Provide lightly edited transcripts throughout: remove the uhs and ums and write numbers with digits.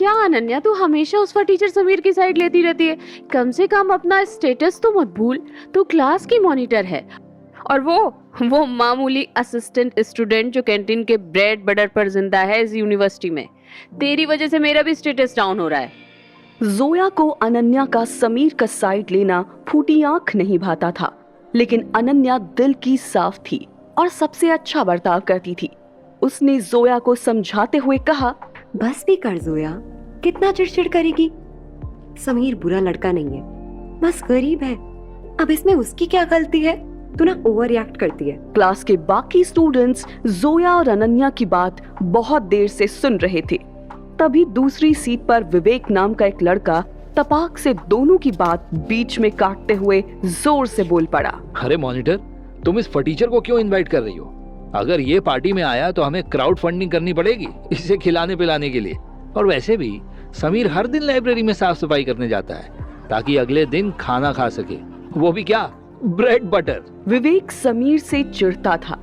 क्या अनन्या, तू हमेशा उस पर टीचर समीर की साइड लेती रहती है। कम से कम अपना स्टेटस तो मत भूल, तू क्लास की मॉनिटर है और वो मामूली असिस्टेंट स्टूडेंट जो कैंटीन के ब्रेड बटर पर जिंदा है इस यूनिवर्सिटी में। तेरी वजह से मेरा भी स्टेटस डाउन हो रहा है। जोया को अनन्या का समीर का साइड लेना फूटी आंख नहीं भाता था, लेकिन अनन्या दिल की साफ थी और सबसे अच्छा बर्ताव करती थी। उसने जोया को समझाते हुए कहा, बस भी कर जोया, कितना चिड़चिड़ करेगी। समीर बुरा लड़का नहीं है, बस गरीब है। अब इसमें उसकी क्या गलती है? तू ना ओवर रिएक्ट करती है। क्लास के बाकी स्टूडेंट्स जोया और अनन्या की बात बहुत देर से सुन रहे थे। तभी दूसरी सीट पर विवेक नाम का एक लड़का तपाक से दोनों की बात बीच में काटते हुए जोर से बोल पड़ा, अरे मॉनिटर, तुम इस फटीचर को क्यों इनवाइट कर रही हो? अगर ये पार्टी में आया तो हमें क्राउड फंडिंग करनी पड़ेगी इसे खिलाने पिलाने के लिए। और वैसे भी समीर हर दिन लाइब्रेरी में साफ सफाई करने जाता है ताकि अगले दिन खाना खा सके, वो भी क्या, ब्रेड बटर। विवेक समीर से चिढ़ता था।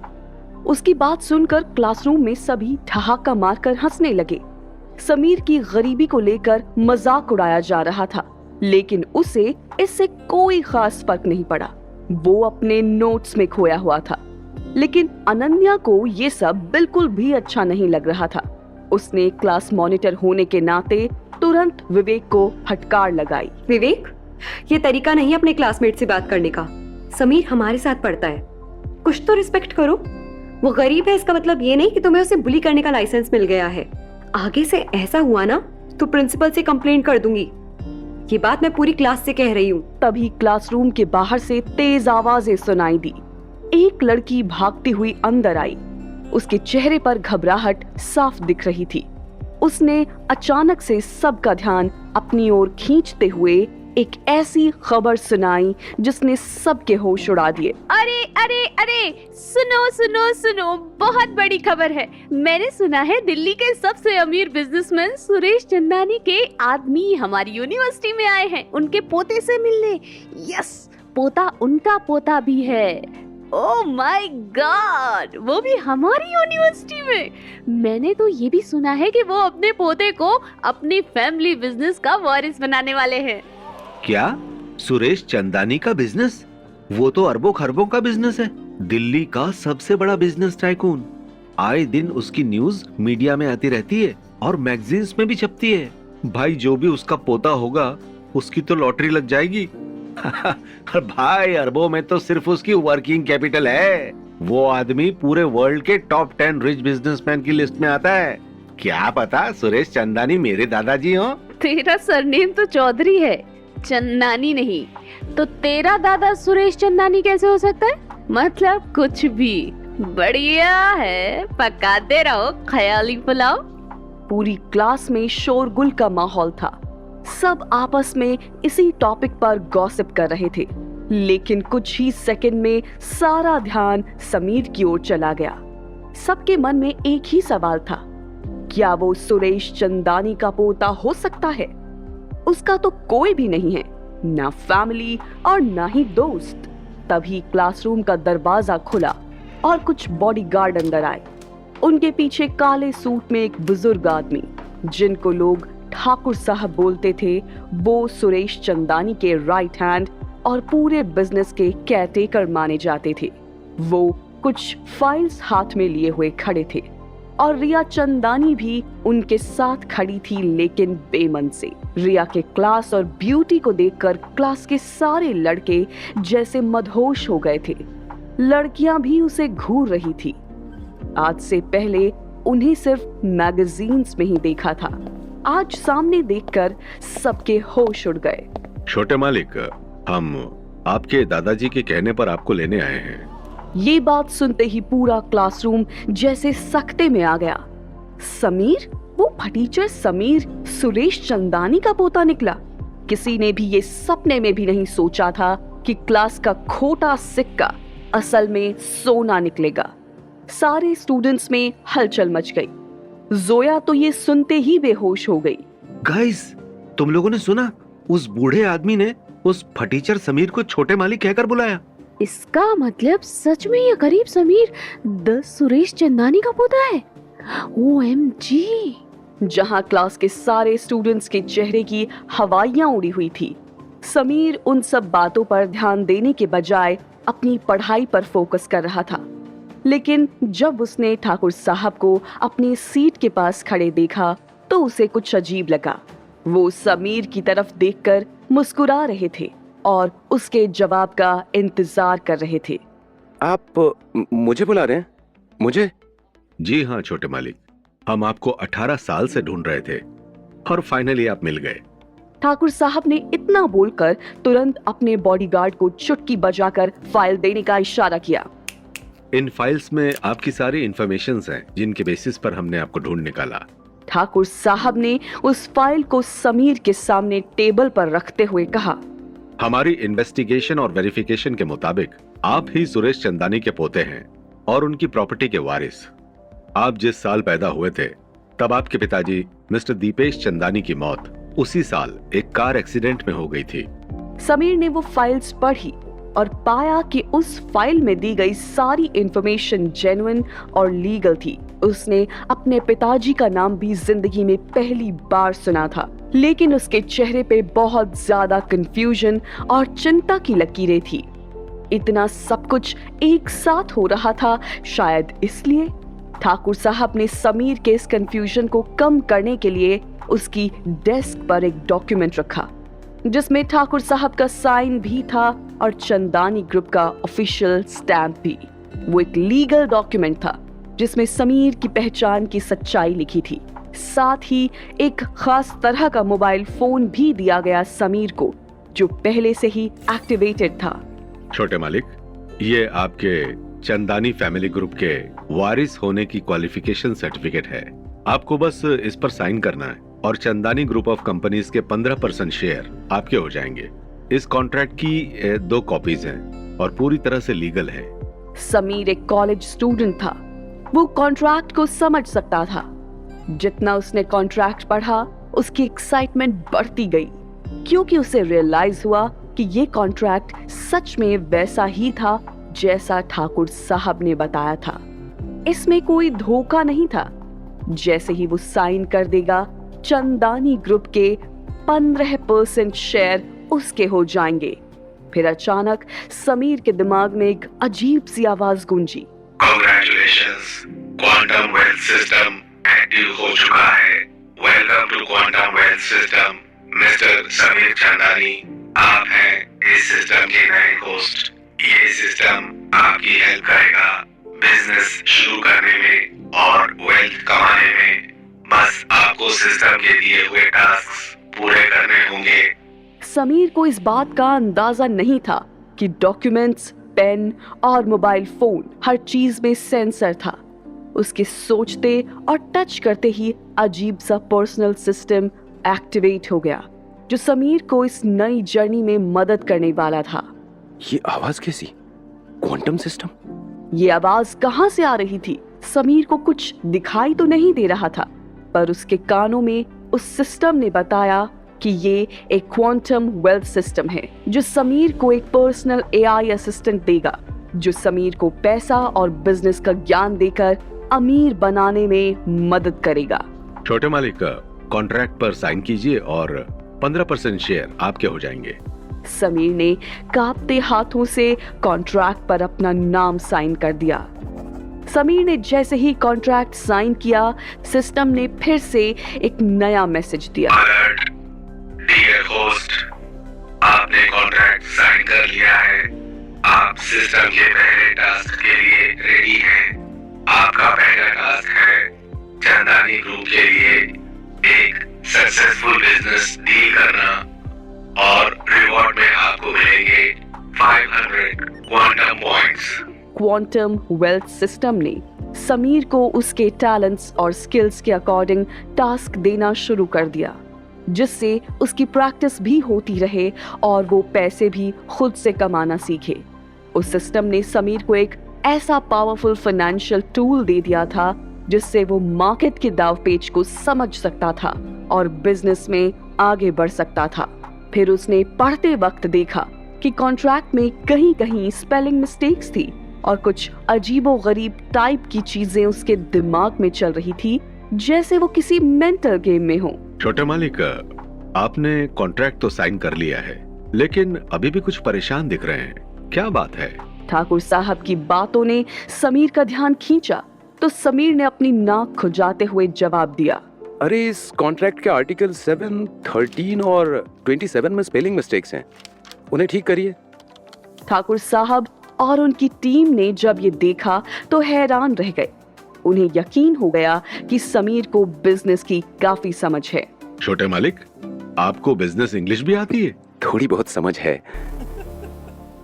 उसकी बात सुनकर क्लासरूम में सभी ठहाका मारकर हंसने लगे। समीर की गरीबी को लेकर मजाक उड़ाया जा रहा था, लेकिन उसे इससे कोई खास फर्क नहीं पड़ा। वो अपने नोट्स में खोया हुआ था। लेकिन अनन्या को ये सब बिल्कुल भी अच्छा नहीं लग रहा था। उसने क्लास मॉनिटर होने के नाते तुरंत विवेक को फटकार लगाई। विवेक, ये तरीका नहीं अपने क्लासमेट से बात करने का। समीर हमारे साथ पढ़ता है, कुछ तो रिस्पेक्ट करो। वो गरीब है इसका मतलब ये नहीं कि तुम्हें उसे बुली करने का लाइसेंस मिल गया है। आगे से ऐसा हुआ ना तो प्रिंसिपल से कंप्लेंट कर दूंगी। ये बात मैं पूरी क्लास से कह रही हूँ। तभी क्लासरूम के बाहर से तेज आवाजें सुनाई दी। एक लड़की भागती हुई अंदर आई। उसके चेहरे पर घबराहट साफ दिख रही थी। उसने अचानक से सबका ध्यान अपनी ओर खींचते हुए एक ऐसी खबर सुनाई जिसने सबके होश उड़ा दिए। अरे अरे अरे, सुनो सुनो सुनो, बहुत बड़ी खबर है। मैंने सुना है दिल्ली के सबसे अमीर बिजनेसमैन सुरेश चंदानी के आदमी हमारी यूनिवर्सिटी में आए हैं उनके पोते से मिलने। यस, पोता उनका पोता भी है। ओह माय गॉड, वो भी हमारी यूनिवर्सिटी में। मैंने तो ये भी सुना है कि वो अपने पोते को अपनी फैमिली बिजनेस का वारिस बनाने वाले हैं। क्या? सुरेश चंदानी का बिजनेस? वो तो अरबों खरबों का बिजनेस है, दिल्ली का सबसे बड़ा बिजनेस टाइकून। आए दिन उसकी न्यूज मीडिया में आती रहती है और मैगजीन्स में भी छपती है। भाई, जो भी उसका पोता होगा उसकी तो लॉटरी लग जाएगी। भाई, अरबों में तो सिर्फ उसकी वर्किंग कैपिटल है। वो आदमी पूरे वर्ल्ड के टॉप 10 रिच बिजनेसमैन की लिस्ट में आता है। क्या पता सुरेश चंदानी मेरे दादाजी हो। तेरा सरनेम तो चौधरी है, चंदानी नहीं। तो तेरा दादा सुरेश चंदानी कैसे हो सकता है? मतलब कुछ भी। बढ़िया है, पकाते रहो ख्याली पुलाव। पूरी क्लास में शोरगुल का माहौल था। सब आपस में इसी टॉपिक पर गॉसिप कर रहे थे, लेकिन कुछ ही सेकंड में सारा ध्यान समीर की ओर चला गया। सबके मन में एक ही सवाल था, क्या वो सुरेश चंदानी का पोता हो सकता है? उसका तो कोई भी नहीं है, ना फैमिली और ना ही दोस्त। तभी क्लासरूम का दरवाजा खुला और कुछ बॉडीगार्ड अंदर आए। उनके पीछे काले सूट में एक बुजुर्ग आदमी, जिनको लोग ठाकुर साहब बोलते थे, वो सुरेश चंदानी के राइट हैंड और पूरे बिजनेस के केयरटेकर माने जाते थे। वो कुछ फाइल्स हाथ में लिए हुए खड़े थे और रिया चंदानी भी उनके साथ खड़ी थी, लेकिन बेमन से। रिया के क्लास और ब्यूटी को देखकर क्लास के सारे लड़के जैसे मदहोश हो गए थे। लड़कियां भी उसे घूर रही थी। आज से पहले उन्हें सिर्फ मैगजीन्स में ही देखा था, आज सामने देखकर सबके होश उड़ गए। छोटे मालिक, हम आपके दादाजी के कहने पर आपको लेने आए हैं। ये बात सुनते ही पूरा क्लासरूम जैसे सख्ते में आ गया। समीर, वो फटीचर समीर सुरेश चंदानी का पोता निकला। किसी ने भी ये सपने में भी नहीं सोचा था कि क्लास का खोटा सिक्का असल में सोना निकलेगा। सारे स्टूडेंट्स में हलचल मच गई। जोया तो ये सुनते ही बेहोश हो गई। गाइस, तुम लोगों ने सुना? उस बूढ़े आदमी ने उस फटीचर समीर को छोटे मालिक कहकर बुलाया। इसका मतलब सच में ये गरीब समीर द सुरेश चंदानी का पोता है। OMG, जहां क्लास के सारे स्टूडेंट्स के चेहरे की हवाइयां उड़ी हुई थी। समीर उन सब बातों पर ध्यान देने के बजाय अपनी पढ़ाई पर फोकस कर रहा था। लेकिन जब उसने ठाकुर साहब को अपनी सीट के पास खड़े देखा तो उसे कुछ अजीब लगा। वो समीर की तरफ देखकर मुस्कुरा रहे थे और उसके जवाब का इंतजार कर रहे थे। आप मुझे बुला रहे हैं? मुझे? जी हाँ छोटे मालिक, हम आपको 18 साल से ढूंढ रहे थे और फाइनली आप मिल गए। ठाकुर साहब ने इतना बोलकर तुरंत अपने बॉडीगार्ड को चुटकी बजाकर फाइल देने का इशारा किया। इन फाइल्स में आपकी सारी इंफॉर्मेशंस हैं जिनके बेसिस पर हमने आपको ढूंढ निकाला। ठाकुर साहब ने उस फाइल को समीर के सामने टेबल पर रखते हुए कहा, हमारी इन्वेस्टिगेशन और वेरिफिकेशन के मुताबिक आप ही सुरेश चंदानी के पोते हैं और उनकी प्रॉपर्टी के वारिस। आप जिस साल पैदा हुए थे तब आपके पिताजी मिस्टर दीपेश चंदानी की मौत उसी साल एक कार एक्सीडेंट में हो गई थी। समीर ने वो फाइल्स पढ़ी और पाया कि उस फाइल में दी गई सारी इंफॉर्मेशन जेन्युइन और लीगल थी। उसने अपने पिताजी का नाम भी जिंदगी में पहली बार सुना था, लेकिन उसके चेहरे पे बहुत ज्यादा कंफ्यूजन और चिंता की लकीरें थी। इतना सब कुछ एक साथ हो रहा था, शायद इसलिए ठाकुर साहब ने समीर के इस कंफ्यूजन को कम करने के लिए उसकी डेस्क पर एक डॉक्यूमेंट रखा जिसमें ठाकुर साहब का साइन भी था और चंदानी ग्रुप का ऑफिशियल स्टैंप भी। वो एक लीगल डॉक्यूमेंट था जिसमें समीर की पहचान की सच्चाई लिखी थी। साथ ही एक खास तरह का मोबाइल फोन भी दिया गया समीर को जो पहले से ही एक्टिवेटेड था। छोटे मालिक, ये आपके चंदानी फैमिली ग्रुप के वारिस होने की क्वालिफिकेशन सर्टिफिकेट है। आपको बस इस पर साइन करना है और चंदानी ग्रुप ऑफ कंपनीज के 15% शेयर आपके हो जाएंगे। इस कॉन्ट्रैक्ट की 2 कॉपीज हैं और पूरी तरह से लीगल है। समीर एक कॉलेज स्टूडेंट था, वो कॉन्ट्रैक्ट को समझ सकता था। जितना उसने कॉन्ट्रैक्ट पढ़ा उसकी एक्साइटमेंट बढ़ती गई क्योंकि उसे रियलाइज हुआ कि ये कॉन्ट्रैक्ट सच में वैसा ही था जैसा ठाकुर साहब ने बताया था। इसमें कोई धोखा नहीं था। जैसे ही वो साइन कर देगा चंदानी ग्रुप के 15% शेयर उसके हो जाएंगे। फिर अचानक समीर के दिमाग में एक अजीब सी आवाज गूंजी, congratulations, quantum wealth system active हो चुका है। Welcome to quantum wealth system, mister Sameer Chandani. आप हैं इस सिस्टम के नए होस्ट। ये सिस्टम आपकी हेल्प करेगा बिजनेस शुरू करने में और वेल्थ कमाने में। बस आपको सिस्टम के दिए हुए टास्क पूरे करने होंगे। समीर को इस बात का अंदाजा नहीं था कि डॉक्यूमेंट्स, पेन और मोबाइल फोन हर चीज में सेंसर था। उसके सोचते और टच करते ही अजीब सा पर्सनल सिस्टम एक्टिवेट हो गया जो समीर को इस नई जर्नी में मदद करने वाला था। ये आवाज कैसी? Quantum system? ये आवाज कहां से आ रही थी? समीर को कुछ दिखाई तो नहीं दे रहा था, पर उसके कानों में उस सिस्टम ने बताया कि ये एक क्वांटम वेल्थ सिस्टम है जो समीर को एक पर्सनल एआई असिस्टेंट देगा जो समीर को पैसा और बिजनेस का ज्ञान देकर अमीर बनाने में मदद करेगा। छोटे मालिक, कॉन्ट्रैक्ट पर साइन कीजिए और 15% शेयर आपके हो जाएंगे। समीर ने कांपते हाथों से कॉन्ट्रैक्ट पर अपना नाम साइन कर दिया। समीर ने जैसे ही कॉन्ट्रैक्ट साइन किया, सिस्टम ने फिर से एक नया मैसेज दिया। अलर्ट, डियर होस्ट, आपने कॉन्ट्रैक्ट साइन कर लिया है। आप सिस्टम के पहले टास्क के लिए रेडी हैं। आपका पहला टास्क है चंदानी ग्रुप के लिए एक सक्सेसफुल बिजनेस डील करना और रिवॉर्ड में आपको मिलेंगे 500 quantum points. Quantum wealth system ने समीर को उसके टैलेंट्स और स्किल्स के अकॉर्डिंग टास्क देना शुरू कर दिया जिससे उसकी प्रैक्टिस भी होती रहे और वो पैसे भी खुद से कमाना सीखे। उस सिस्टम ने समीर को एक ऐसा पावरफुल फाइनेंशियल टूल दे दिया था जिससे वो मार्केट के दावपेच को समझ सकता था और बिजनेस में आगे बढ़ सकता था। फिर उसने पढ़ते वक्त देखा कि कॉन्ट्रैक्ट में कहीं कहीं स्पेलिंग मिस्टेक्स थी और कुछ अजीबोगरीब टाइप की चीजें उसके दिमाग में चल रही थी जैसे वो किसी मेंटल गेम में हो। छोटे मालिक, आपने कॉन्ट्रैक्ट तो साइन कर लिया है, लेकिन अभी भी कुछ परेशान दिख रहे हैं, क्या बात है? ठाकुर साहब की बातों ने समीर का ध्यान खींचा तो समीर ने अपनी नाक खुजाते हुए जवाब दिया, अरे इस कॉन्ट्रैक्ट के आर्टिकल 7, 13 और 27 में स्पेलिंग मिस्टेक्स हैं, उन्हें ठीक करिए। ठाकुर साहब और उनकी टीम ने जब ये देखा तो हैरान रह गए। उन्हें यकीन हो गया कि समीर को बिजनेस की काफी समझ है। छोटे मालिक, आपको बिजनेस इंग्लिश भी आती है? थोड़ी बहुत समझ है।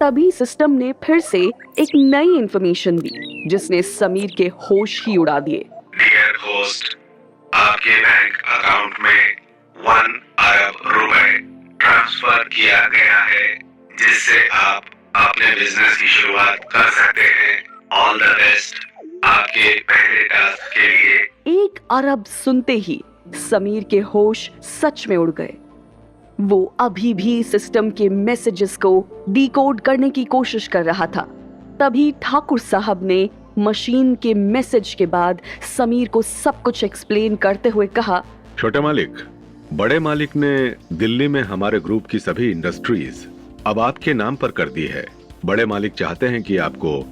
तभी सिस्टम ने फिर से एक नई इंफॉर्मेशन दी जिसने समीर के होश ही उड़ा दिए। डियर होस्ट, आपके बैंक अकाउंट में 1 अरब रुपए ट्रांसफर किया गया है, जिससे आप अपने बिजनेस की शुरुआत कर सकते हैं। ऑल द बेस्ट आपके पहले टास्क के लिए। 1 अरब सुनते ही समीर के होश सच में उड़ गए। वो अभी भी सिस्टम के मैसेजेस को डिकोड करने की कोशिश कर रहा था। तभी ठाकुर साहब ने मशीन के मैसेज के बाद समीर को सब कुछ एक्सप्लेन करते हुए कहा, छोटे मालिक, बड़े मालिक ने दिल्ली में हमारे ग्रुप की सभी इंडस्ट्रीज अब आपके नाम पर कर दी है। बड़े मालिक चाहते हैं कि आपको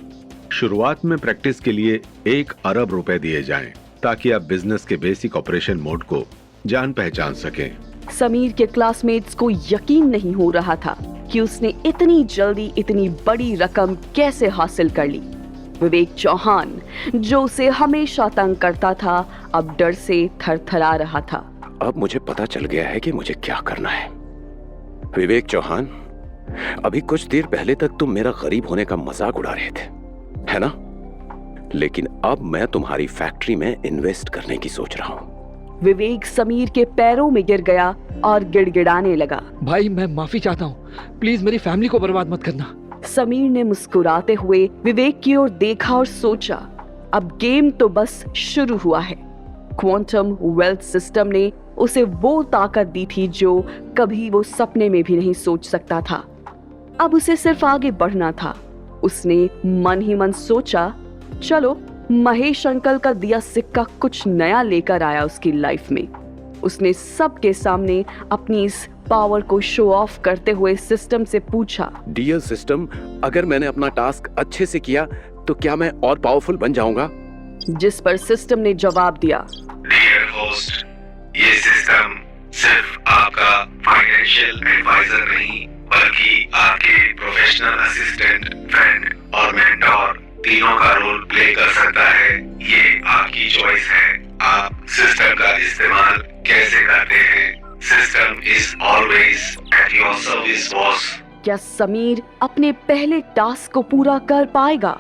शुरुआत में प्रैक्टिस के लिए 1 अरब रुपए दिए जाएं, ताकि आप बिजनेस के बेसिक ऑपरेशन मोड को जान पहचान सकें। समीर के क्लासमेट्स को यकीन नहीं हो रहा था कि उसने इतनी जल्दी इतनी बड़ी रकम कैसे हासिल कर ली। विवेक चौहान, जो उसे हमेशा तंग करता था, अब डर से थरथरा रहा था। अब मुझे पता चल गया है कि मुझे क्या करना है। विवेक चौहान, अभी कुछ देर पहले तक तुम मेरा गरीब होने का मजाक उड़ा रहे थे, है ना? लेकिन अब मैं तुम्हारी फैक्ट्री में इन्वेस्ट करने की सोच रहा हूँ। विवेक समीर के पैरों में गिर गया और गिड़गिड़ाने लगा। भाई मैं माफी चाहता हूँ, प्लीज मेरी फैमिली को बर्बाद मत करना। समीर ने मुस्कुराते हुए विवेक की ओर देखा और सोचा, अब गेम तो बस शुरू हुआ है। क्वांटम वेल्थ सिस्टम ने उसे वो ताकत दी थी जो कभी वो सपने में भी नहीं सोच सकता था। अब उसे सिर्फ आगे बढ़ना था। उसने मन ही मन सोचा, चलो महेश अंकल का दिया सिक्का कुछ नया लेकर आया उसकी लाइफ में। उसने सबके सामने अपनी इस पावर को शो ऑफ करते हुए सिस्टम से पूछा, डियर सिस्टम, अगर मैंने अपना टास्क अच्छे से किया तो क्या मैं और पावरफुल बन जाऊंगा? जिस पर सिस्टम ने जवाब दिया, डियर होस्ट, ये सिस्टम सिर्फ आपका फाइनेंशियल एडवाइजर नहीं, बल्कि आपके प्रोफेशनल असिस्टेंट, फ्रेंड और मेंटोर तीनों का रोल प्ले कर सकता है। ये आपकी चॉइस है, आप सिस्टम का इस्तेमाल कैसे करते हैं। System is always at your service boss. क्या समीर अपने पहले टास्क को पूरा कर पाएगा?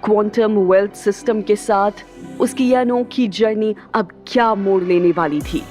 क्वांटम वेल्थ सिस्टम के साथ उसकी यह अनोखी जर्नी अब क्या मोड़ लेने वाली थी?